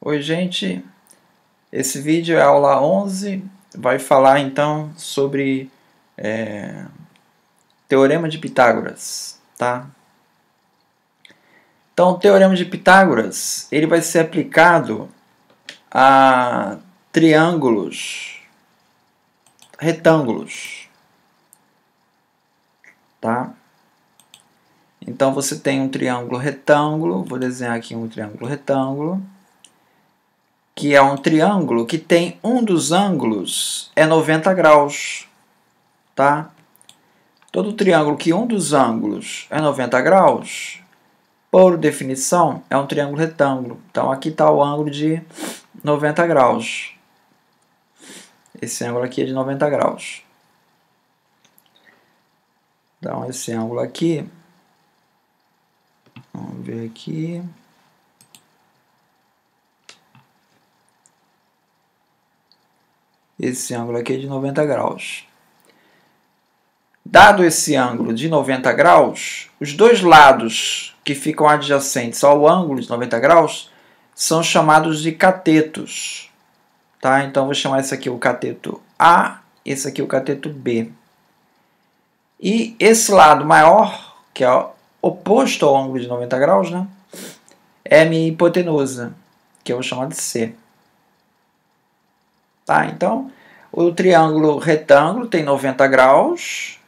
Oi, gente. Esse vídeo é a aula 11. Vai falar então sobre Teorema de Pitágoras, tá? Então, o Teorema de Pitágoras ele vai ser aplicado a triângulos retângulos, tá? Então, você tem um triângulo retângulo. Vou desenhar aqui um triângulo retângulo, que é um triângulo que tem um dos ângulos é 90 graus, tá? Todo triângulo que um dos ângulos é 90 graus, por definição, é um triângulo retângulo. Então, aqui está o ângulo de 90 graus. Esse ângulo aqui é de 90 graus. Então, esse ângulo aqui, vamos ver aqui. Esse ângulo aqui é de 90 graus. Dado esse ângulo de 90 graus, os dois lados que ficam adjacentes ao ângulo de 90 graus são chamados de catetos. Tá? Então, vou chamar esse aqui o cateto A, esse aqui o cateto B. E esse lado maior, que é oposto ao ângulo de 90 graus, né, é a minha hipotenusa, que eu vou chamar de C. Tá? Então, o triângulo retângulo tem 90 graus.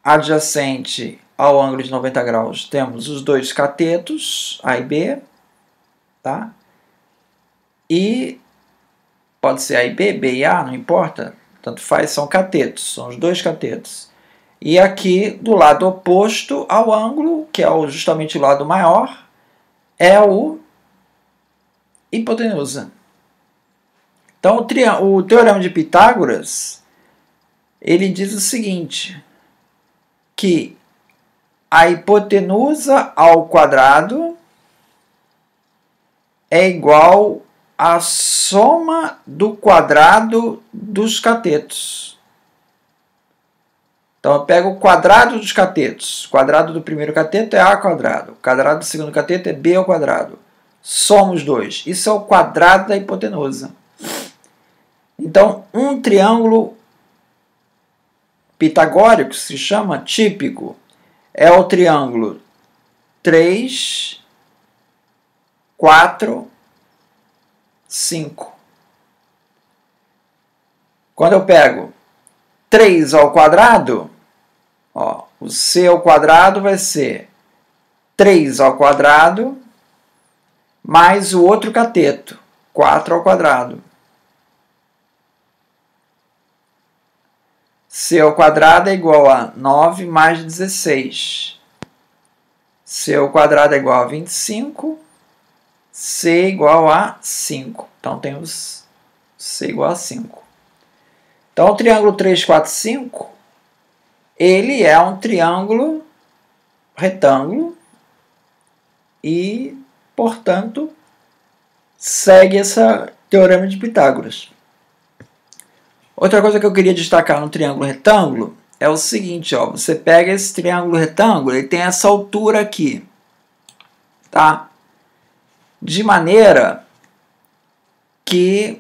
Adjacente ao ângulo de 90 graus, temos os dois catetos, A e B. Tá? E pode ser A e B, B e A, não importa. Tanto faz, são catetos, são os dois catetos. E aqui, do lado oposto ao ângulo, que é justamente o lado maior, é o hipotenusa. Então, o Teorema de Pitágoras, ele diz o seguinte, que a hipotenusa ao quadrado é igual à soma do quadrado dos catetos. Então, eu pego o quadrado dos catetos. O quadrado do primeiro cateto é A quadrado. O quadrado do segundo cateto é B ao quadrado. Soma os dois. Isso é o quadrado da hipotenusa. Então, um triângulo pitagórico, se chama típico, é o triângulo 3, 4, 5. Quando eu pego 3 ao quadrado, ó, o C ao quadrado vai ser 3 ao quadrado mais o outro cateto, 4 ao quadrado. C ao quadrado é igual a 9 mais 16. C ao quadrado é igual a 25. C igual a 5. Então, temos C igual a 5. Então, o triângulo 3, 4, 5, ele é um triângulo retângulo e, portanto, segue esse teorema de Pitágoras. Outra coisa que eu queria destacar no triângulo retângulo é o seguinte, ó, você pega esse triângulo retângulo, ele tem essa altura aqui, tá? De maneira que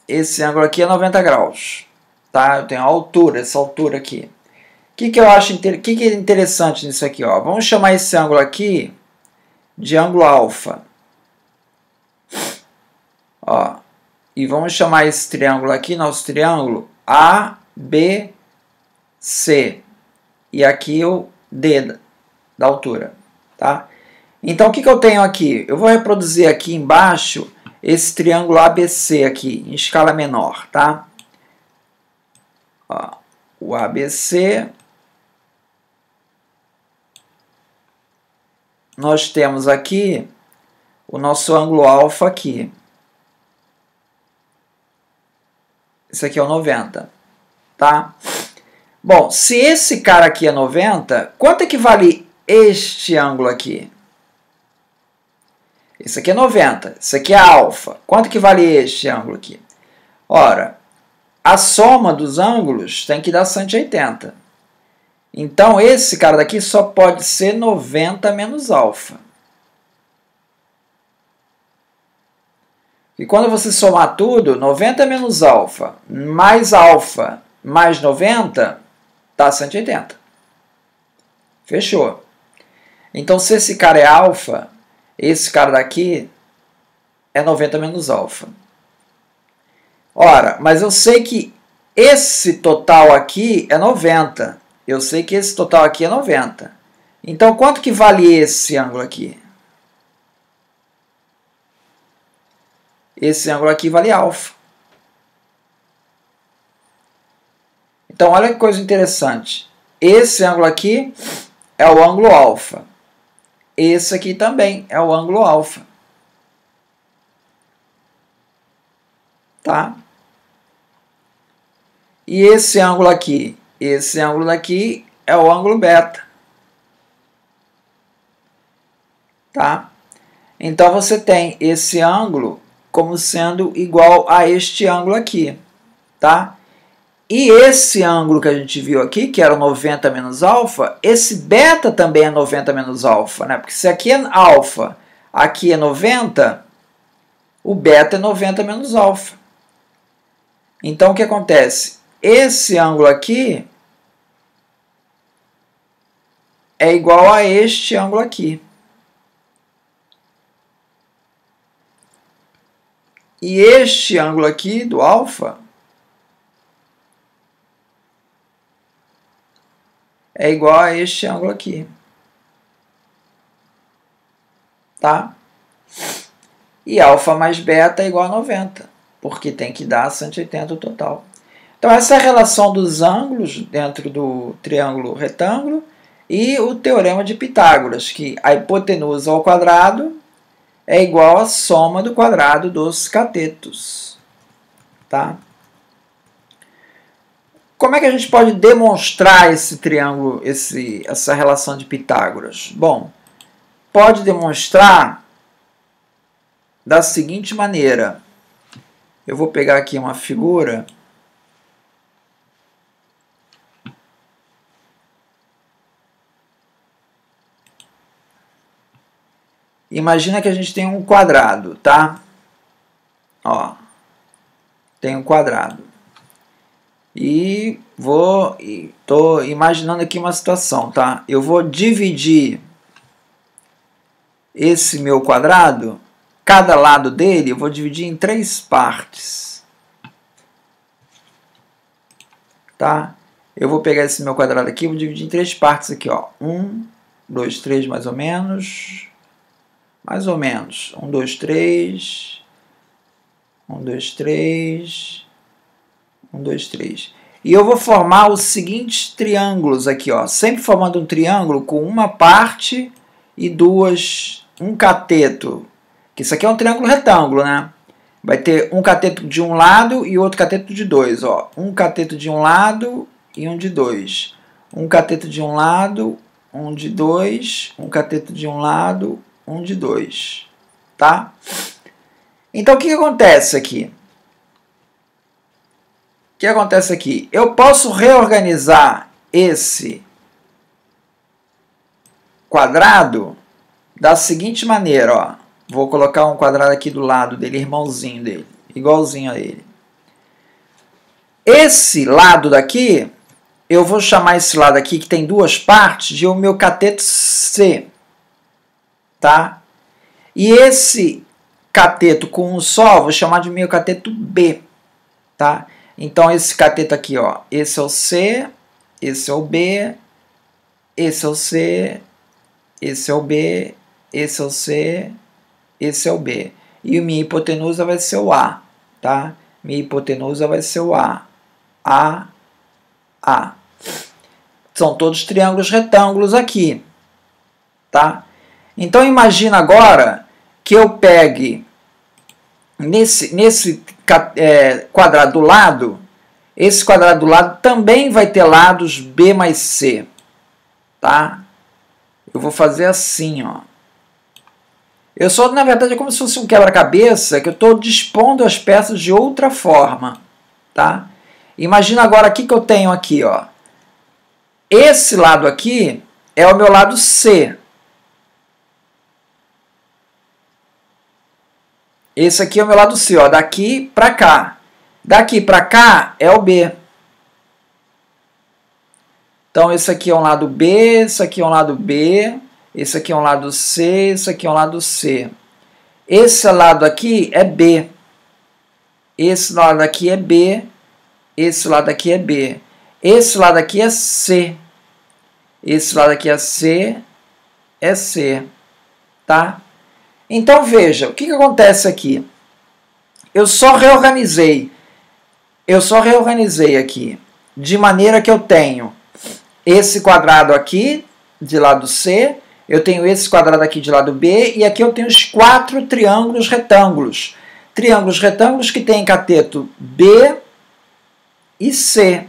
esse ângulo aqui é 90 graus, tá? Eu tenho a altura, essa altura aqui. O que eu acho que é interessante nisso aqui, ó? Vamos chamar esse ângulo aqui de ângulo alfa. Ó. E vamos chamar esse triângulo aqui, nosso triângulo, ABC. E aqui o D da altura. Tá? Então, o que eu tenho aqui? Eu vou reproduzir aqui embaixo esse triângulo ABC aqui, em escala menor. Tá? Ó, o ABC. Nós temos aqui o nosso ângulo alfa aqui. Esse aqui é o 90, tá? Bom, se esse cara aqui é 90, quanto equivale este ângulo aqui? Esse aqui é 90, esse aqui é alfa. Quanto equivale este ângulo aqui? Ora, a soma dos ângulos tem que dar 180. Então, esse cara daqui só pode ser 90 menos alfa. E quando você somar tudo, 90 menos alfa mais 90, dá 180. Fechou. Então, se esse cara é alfa, esse cara daqui é 90 menos alfa. Ora, mas eu sei que esse total aqui é 90. Eu sei que esse total aqui é 90. Então, quanto que vale esse ângulo aqui? Esse ângulo aqui vale alfa. Então, olha que coisa interessante. Esse ângulo aqui é o ângulo alfa. Esse aqui também é o ângulo alfa. Tá? E esse ângulo aqui? Esse ângulo daqui é o ângulo beta. Tá? Então, você tem esse ângulo como sendo igual a este ângulo aqui. Tá? E esse ângulo que a gente viu aqui, que era 90 menos alfa, esse beta também é 90 menos alfa, né? Porque se aqui é alfa, aqui é 90, o beta é 90 menos alfa. Então, o que acontece? Esse ângulo aqui é igual a este ângulo aqui. E este ângulo aqui do alfa é igual a este ângulo aqui. Tá? E alfa mais beta é igual a 90, porque tem que dar 180 o total. Então, essa é a relação dos ângulos dentro do triângulo retângulo e o teorema de Pitágoras, que a hipotenusa ao quadrado é igual à soma do quadrado dos catetos. Tá? Como é que a gente pode demonstrar esse triângulo, essa relação de Pitágoras? Bom, pode demonstrar da seguinte maneira. Eu vou pegar aqui uma figura. Imagina que a gente tem um quadrado, tá? Ó, tem um quadrado. E estou imaginando aqui uma situação, tá? Eu vou dividir esse meu quadrado, cada lado dele, eu vou dividir em 3 partes. Tá? Eu vou pegar esse meu quadrado aqui, vou dividir em 3 partes aqui, ó. 1, 2, 3, mais ou menos. Mais ou menos. 1, 2, 3. 1, 2, 3. 1, 2, 3. E eu vou formar os seguintes triângulos aqui, ó. Sempre formando um triângulo com uma parte e duas, um cateto. Que isso aqui é um triângulo retângulo, né? Vai ter um cateto de um lado e outro cateto de dois, ó. Um cateto de um lado e um de dois. Um cateto de um lado, um de dois. Um cateto de um lado, um de dois. Tá? Então, o que acontece aqui? O que acontece aqui? Eu posso reorganizar esse quadrado da seguinte maneira, ó. Vou colocar um quadrado aqui do lado dele, irmãozinho dele, igualzinho a ele. Esse lado daqui, eu vou chamar esse lado aqui, que tem 2 partes, de o meu cateto C. Tá? E esse cateto com um só, vou chamar de meu cateto B. Tá? Então, esse cateto aqui, ó, esse é o C, esse é o B, esse é o C, esse é o B, esse é o C, esse é o B. E minha hipotenusa vai ser o A, tá? Minha hipotenusa vai ser o A. A, A. São todos triângulos retângulos aqui, tá? Então, imagina agora que eu pegue nesse quadrado do lado, esse quadrado do lado também vai ter lados B mais C, tá? Eu vou fazer assim, ó. Eu só, na verdade, é como se fosse um quebra-cabeça que eu estou dispondo as peças de outra forma, tá? Imagina agora aqui que eu tenho aqui, ó. Esse lado aqui é o meu lado C. Esse aqui é o meu lado C, ó, daqui para cá. Daqui para cá é o B. Então, esse aqui é um lado B, esse aqui é um lado B, esse aqui é um lado C, esse aqui é um lado C. Esse lado aqui é B. Esse lado aqui é B. Esse lado aqui é B. Esse lado aqui é C. Esse lado aqui é C. É C. Tá? Então, veja, o que acontece aqui? Eu só reorganizei aqui, de maneira que eu tenho esse quadrado aqui, de lado C, eu tenho esse quadrado aqui de lado B, e aqui eu tenho os 4 triângulos retângulos. Triângulos retângulos que têm cateto B e C.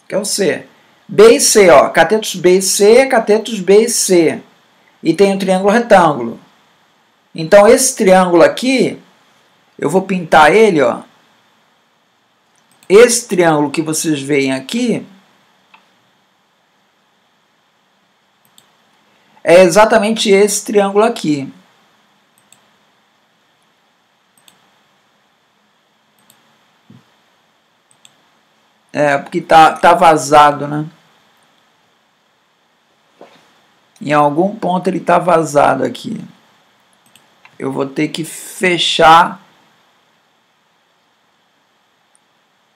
Que é o C. B e C, ó, catetos B e C, catetos B e C. E tem um triângulo retângulo. Então, esse triângulo aqui, eu vou pintar ele, ó. Esse triângulo que vocês veem aqui é exatamente esse triângulo aqui. Porque tá vazado, né? Em algum ponto ele tá vazado aqui. Eu vou ter que fechar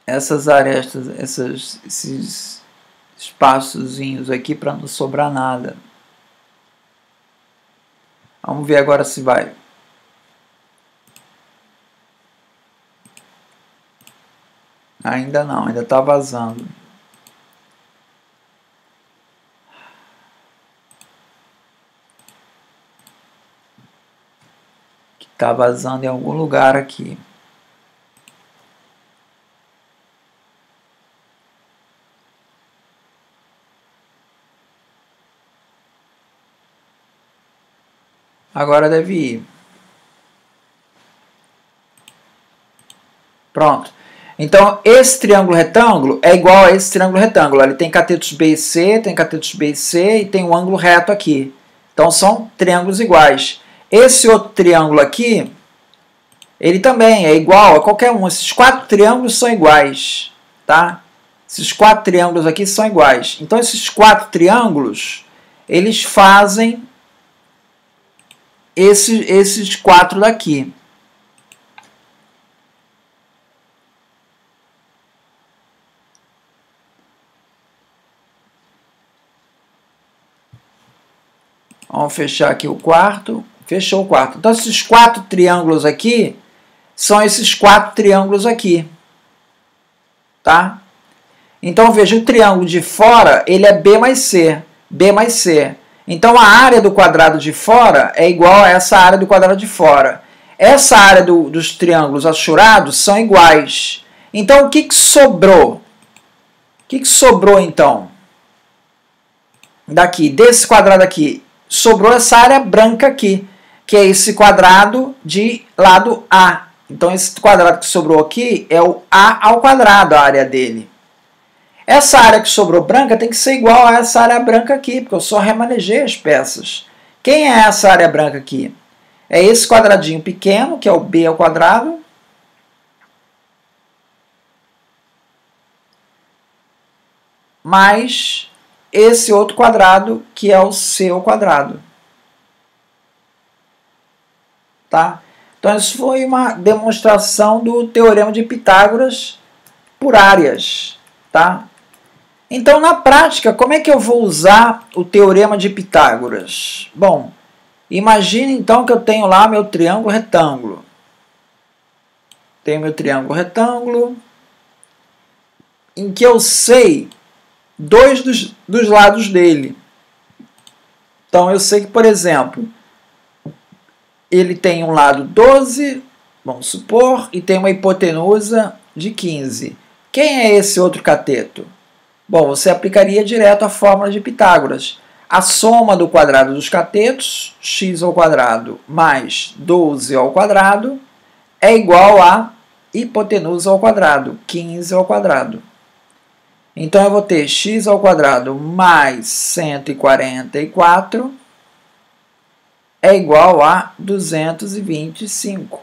essas arestas, esses espaçozinhos aqui para não sobrar nada. Vamos ver agora se vai. Ainda não, ainda está vazando. Está vazando em algum lugar aqui. Agora deve ir. Pronto. Então, esse triângulo retângulo é igual a esse triângulo retângulo. Ele tem catetos B e C, tem catetos B e C e tem um ângulo reto aqui. Então, são triângulos iguais. Esse outro triângulo aqui, ele também é igual a qualquer um. Esses 4 triângulos são iguais, tá? Esses 4 triângulos aqui são iguais. Então, esses 4 triângulos, eles fazem esses 4 daqui. Vamos fechar aqui o quarto. Fechou o quarto. Então, esses 4 triângulos aqui são esses 4 triângulos aqui. Tá? Então, veja, o triângulo de fora, ele é B mais C. B mais C. Então, a área do quadrado de fora é igual a essa área do quadrado de fora. Essa área dos triângulos achurados são iguais. Então, o que sobrou? O que sobrou, então? Daqui, desse quadrado aqui, sobrou essa área branca aqui, que é esse quadrado de lado A. Então, esse quadrado que sobrou aqui é o A ao quadrado, a área dele. Essa área que sobrou branca tem que ser igual a essa área branca aqui, porque eu só remanejei as peças. Quem é essa área branca aqui? É esse quadradinho pequeno, que é o B ao quadrado, mais esse outro quadrado, que é o C ao quadrado. Tá? Então, isso foi uma demonstração do Teorema de Pitágoras por áreas. Tá? Então, na prática, como é que eu vou usar o Teorema de Pitágoras? Bom, imagine então que eu tenho lá meu triângulo retângulo. Tenho meu triângulo retângulo, em que eu sei 2 dos lados dele. Então, eu sei que, por exemplo, ele tem um lado 12, vamos supor, e tem uma hipotenusa de 15. Quem é esse outro cateto? Bom, você aplicaria direto a fórmula de Pitágoras. A soma do quadrado dos catetos, x ao quadrado mais 12 ao quadrado, é igual a hipotenusa ao quadrado, 15 ao quadrado. Então, eu vou ter x ao quadrado mais 144 é igual a 225.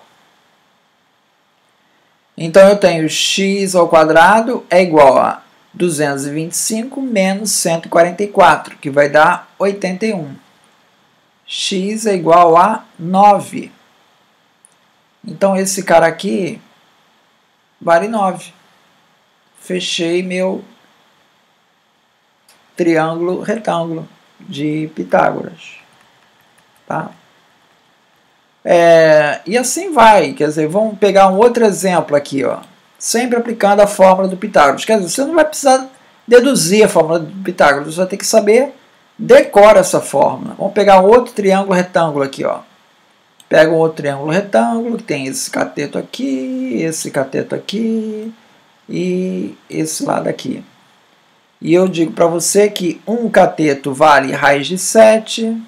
Então, eu tenho x ao quadrado é igual a 225 menos 144, que vai dar 81. X é igual a 9. Então, esse cara aqui vale 9. Fechei meu triângulo retângulo de Pitágoras. Tá? E assim vai. Quer dizer, vamos pegar um outro exemplo aqui, ó. Sempre aplicando a fórmula do Pitágoras. Quer dizer, você não vai precisar deduzir a fórmula do Pitágoras, você vai ter que saber decorar essa fórmula. Vamos pegar um outro triângulo retângulo aqui, ó. Pega um outro triângulo retângulo, que tem esse cateto aqui e esse lado aqui. E eu digo para você que um cateto vale raiz de 7,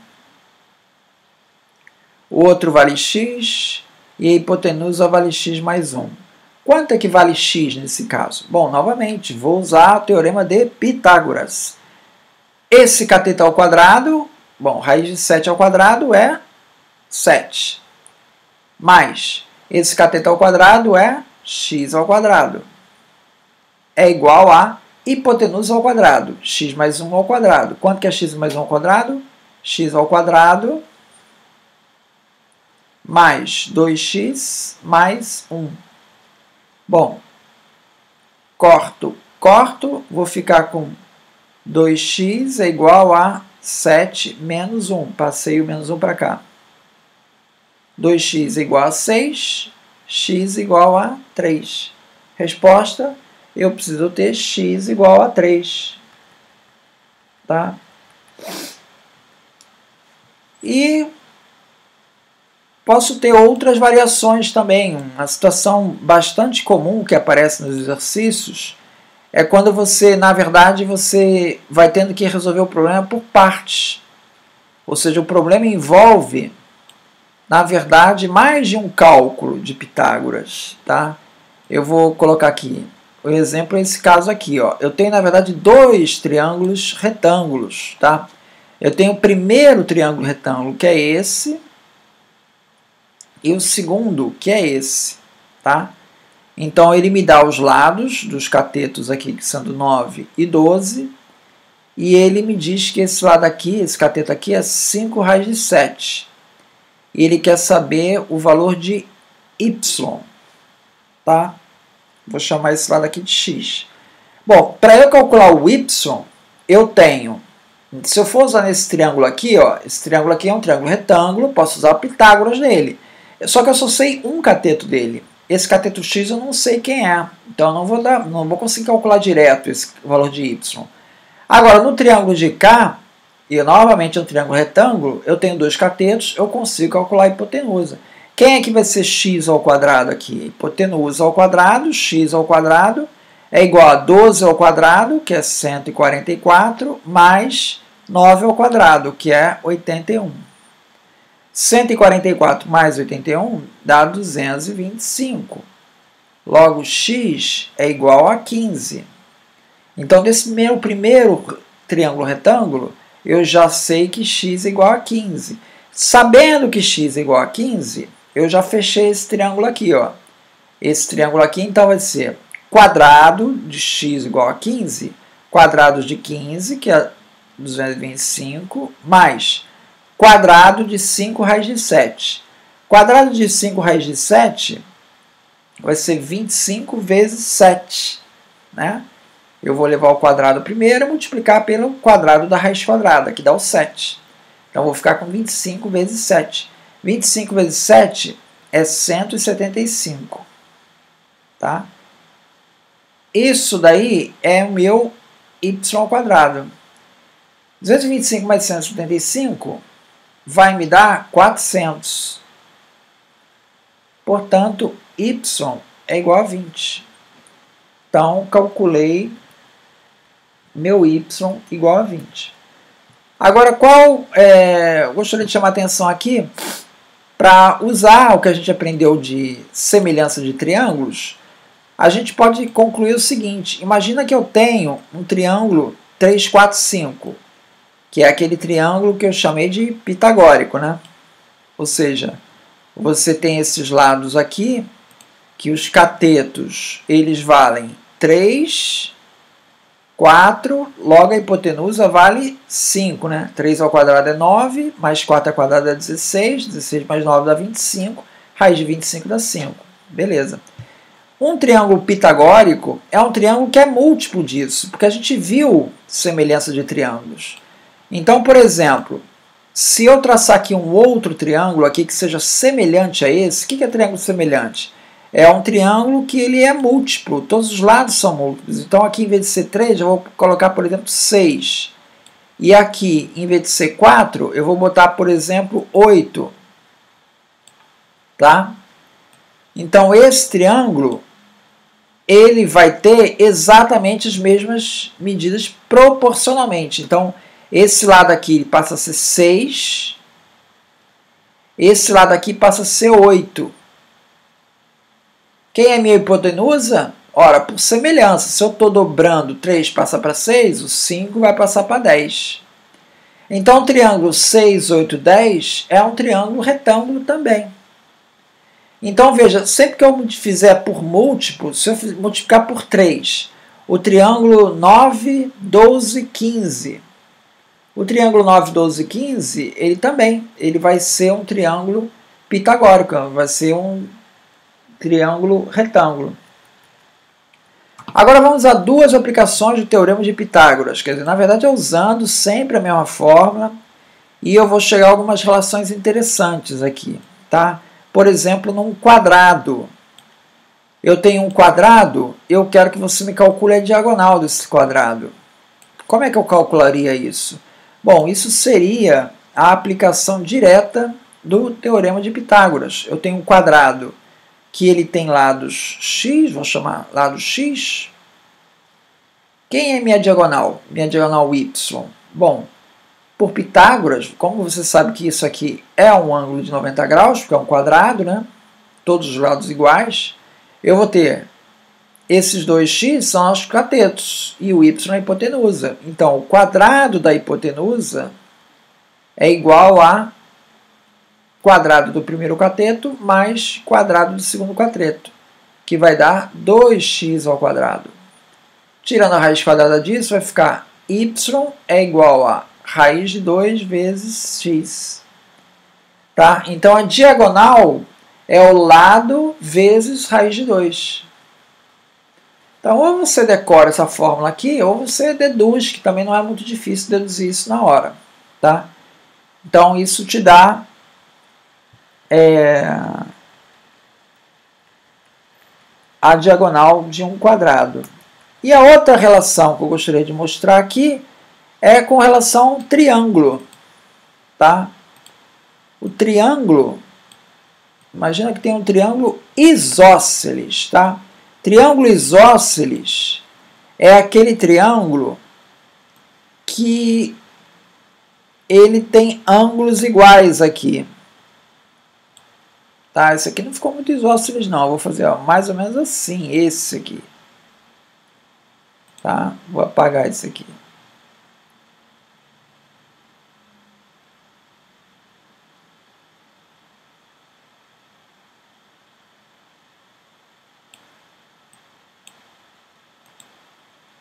o outro vale x e a hipotenusa vale x mais 1. Quanto é que vale x nesse caso? Bom, novamente, vou usar o teorema de Pitágoras. Esse cateto ao quadrado, bom, raiz de 7 ao quadrado é 7. Mais esse cateto ao quadrado é x ao quadrado. É igual a hipotenusa ao quadrado, x mais 1 ao quadrado. Quanto que é x mais 1 ao quadrado? X ao quadrado mais 2x mais 1. Bom, corto, vou ficar com 2x é igual a 7 menos 1. Passei o menos 1 para cá. 2x é igual a 6, x igual a 3. Resposta, eu preciso ter x igual a 3. Tá? E posso ter outras variações também. Uma situação bastante comum que aparece nos exercícios é quando você, na verdade, você vai tendo que resolver o problema por partes. Ou seja, o problema envolve, na verdade, mais de um cálculo de Pitágoras. Tá? Eu vou colocar aqui. O exemplo é esse caso aqui. Ó. Eu tenho, na verdade, dois triângulos retângulos. Tá? Eu tenho o primeiro triângulo retângulo, que é esse, e o segundo, que é esse. Tá? Então, ele me dá os lados dos catetos aqui, que são 9 e 12, e ele me diz que esse lado aqui, esse cateto aqui, é 5 raiz de 7. E ele quer saber o valor de y. Tá? Vou chamar esse lado aqui de x. Bom, para eu calcular o y, eu tenho, se eu for usar nesse triângulo aqui, ó, esse triângulo aqui é um triângulo retângulo, posso usar Pitágoras nele. Só que eu só sei um cateto dele. Esse cateto x eu não sei quem é. Então eu não vou conseguir calcular direto esse valor de y. Agora, no triângulo de cá, e novamente é um triângulo retângulo, eu tenho dois catetos, eu consigo calcular a hipotenusa. Quem é que vai ser x ao quadrado aqui? Hipotenusa ao quadrado, x ao quadrado, é igual a 12 ao quadrado, que é 144, mais 9 ao quadrado, que é 81. 144 mais 81 dá 225. Logo, x é igual a 15. Então, desse meu primeiro triângulo retângulo, eu já sei que x é igual a 15. Sabendo que x é igual a 15, eu já fechei esse triângulo aqui. Ó. Esse triângulo aqui, então, vai ser quadrado de x igual a 15, quadrado de 15, que é 225, mais quadrado de 5 raiz de 7. Quadrado de 5 raiz de 7 vai ser 25 vezes 7. Né? Eu vou levar o quadrado primeiro e multiplicar pelo quadrado da raiz quadrada, que dá o 7. Então, eu vou ficar com 25 vezes 7. 25 vezes 7 é 175. Tá? Isso daí é o meu y ao quadrado. 225 mais 175 vai me dar 400. Portanto, y é igual a 20. Então, calculei meu y igual a 20. Agora, eu gostaria de chamar a atenção aqui para usar o que a gente aprendeu de semelhança de triângulos. A gente pode concluir o seguinte. Imagina que eu tenho um triângulo 3, 4, 5, que é aquele triângulo que eu chamei de pitagórico, né? Ou seja, você tem esses lados aqui, que os catetos, eles valem 3, 4, logo a hipotenusa vale 5, né? 3 ao quadrado é 9, mais 4 ao quadrado é 16, 16 mais 9 dá 25, raiz de 25 dá 5. Beleza. Um triângulo pitagórico é um triângulo que é múltiplo disso, porque a gente viu semelhança de triângulos. Então, por exemplo, se eu traçar aqui um outro triângulo aqui que seja semelhante a esse, o que é triângulo semelhante? É um triângulo que ele é múltiplo, todos os lados são múltiplos. Então aqui, em vez de ser 3, eu vou colocar, por exemplo, 6. E aqui, em vez de ser 4, eu vou botar, por exemplo, 8. Tá? Então esse triângulo, ele vai ter exatamente as mesmas medidas proporcionalmente. Então, esse lado aqui passa a ser 6, esse lado aqui passa a ser 8. Quem é minha hipotenusa? Ora, por semelhança, se eu estou dobrando 3 passa para 6, o 5 vai passar para 10. Então, o triângulo 6, 8, 10 é um triângulo retângulo também. Então, veja, sempre que eu fizer por múltiplo, se eu multiplicar por 3, o triângulo 9, 12, 15. O triângulo 9, 12, 15, ele também, ele vai ser um triângulo pitagórico, vai ser um triângulo retângulo. Agora vamos a duas aplicações do Teorema de Pitágoras. Quer dizer, na verdade é usando sempre a mesma fórmula e eu vou chegar a algumas relações interessantes aqui, tá? Por exemplo, num quadrado. Eu tenho um quadrado, eu quero que você me calcule a diagonal desse quadrado. Como é que eu calcularia isso? Bom, isso seria a aplicação direta do Teorema de Pitágoras. Eu tenho um quadrado que ele tem lados x, vamos chamar lado x. Quem é minha diagonal? Minha diagonal y. Bom, por Pitágoras, como você sabe que isso aqui é um ângulo de 90 graus, porque é um quadrado, né? Todos os lados iguais, eu vou ter esses dois x são os catetos e o y é a hipotenusa. Então, o quadrado da hipotenusa é igual a quadrado do primeiro cateto mais quadrado do segundo cateto, que vai dar 2x ao quadrado. Tirando a raiz quadrada disso, vai ficar y é igual a raiz de 2 vezes x. Tá? Então, a diagonal é o lado vezes raiz de 2. Então, ou você decora essa fórmula aqui, ou você deduz, que também não é muito difícil deduzir isso na hora. Tá? Então, isso te dá a diagonal de um quadrado. E a outra relação que eu gostaria de mostrar aqui é com relação ao triângulo. Tá? O triângulo, imagina que tem um triângulo isósceles. Tá? Triângulo isósceles é aquele triângulo que ele tem ângulos iguais aqui. Tá, esse aqui não ficou muito isósceles não, eu vou fazer mais ou menos assim, esse aqui. Tá? Vou apagar esse aqui.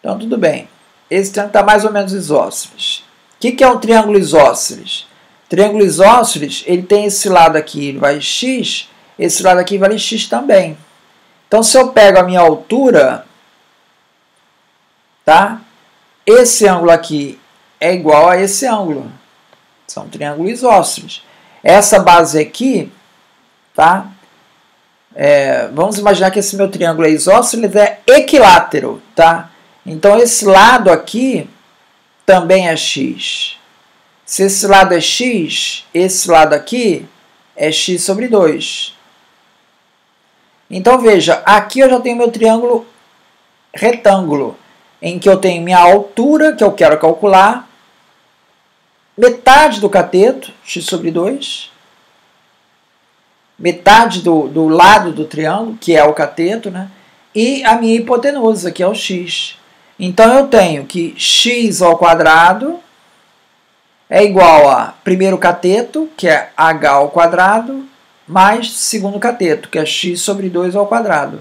Então, tudo bem. Esse triângulo está mais ou menos isósceles. O que é um triângulo isósceles? Triângulo isósceles, ele tem esse lado aqui, ele vale x, esse lado aqui vale x também. Então, se eu pego a minha altura, tá? Esse ângulo aqui é igual a esse ângulo. São triângulos isósceles. Essa base aqui, tá? Vamos imaginar que esse meu triângulo é isósceles, é equilátero, tá? Então, esse lado aqui também é x. Se esse lado é x, esse lado aqui é x sobre 2. Então, veja, aqui eu já tenho meu triângulo retângulo, em que eu tenho minha altura, que eu quero calcular, metade do cateto, x sobre 2, metade do lado do triângulo, que é o cateto, né? E a minha hipotenusa, que é o x. Então, eu tenho que x ao quadrado é igual a primeiro cateto, que é h ao quadrado, mais segundo cateto, que é x sobre 2 ao quadrado.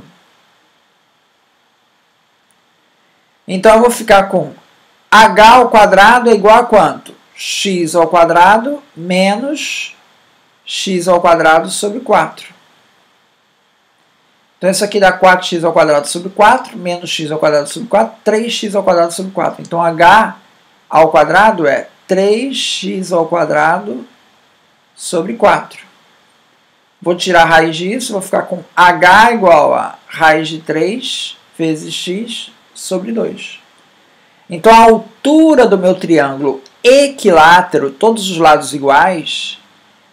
Então, eu vou ficar com h ao quadrado é igual a quanto? X ao quadrado menos x ao quadrado sobre 4. Então, isso aqui dá 4x ao quadrado sobre 4, menos x ao quadrado sobre 4, 3x ao quadrado sobre 4. Então, h ao quadrado é 3x ao quadrado sobre 4. Vou tirar a raiz disso, vou ficar com h igual a raiz de 3 vezes x sobre 2. Então, a altura do meu triângulo equilátero, todos os lados iguais,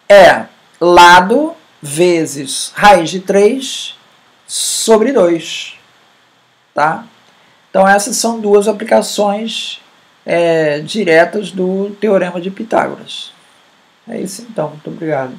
é lado vezes raiz de 3 sobre 2. Tá? Então, essas são duas aplicações diretas do Teorema de Pitágoras. É isso então, muito obrigado.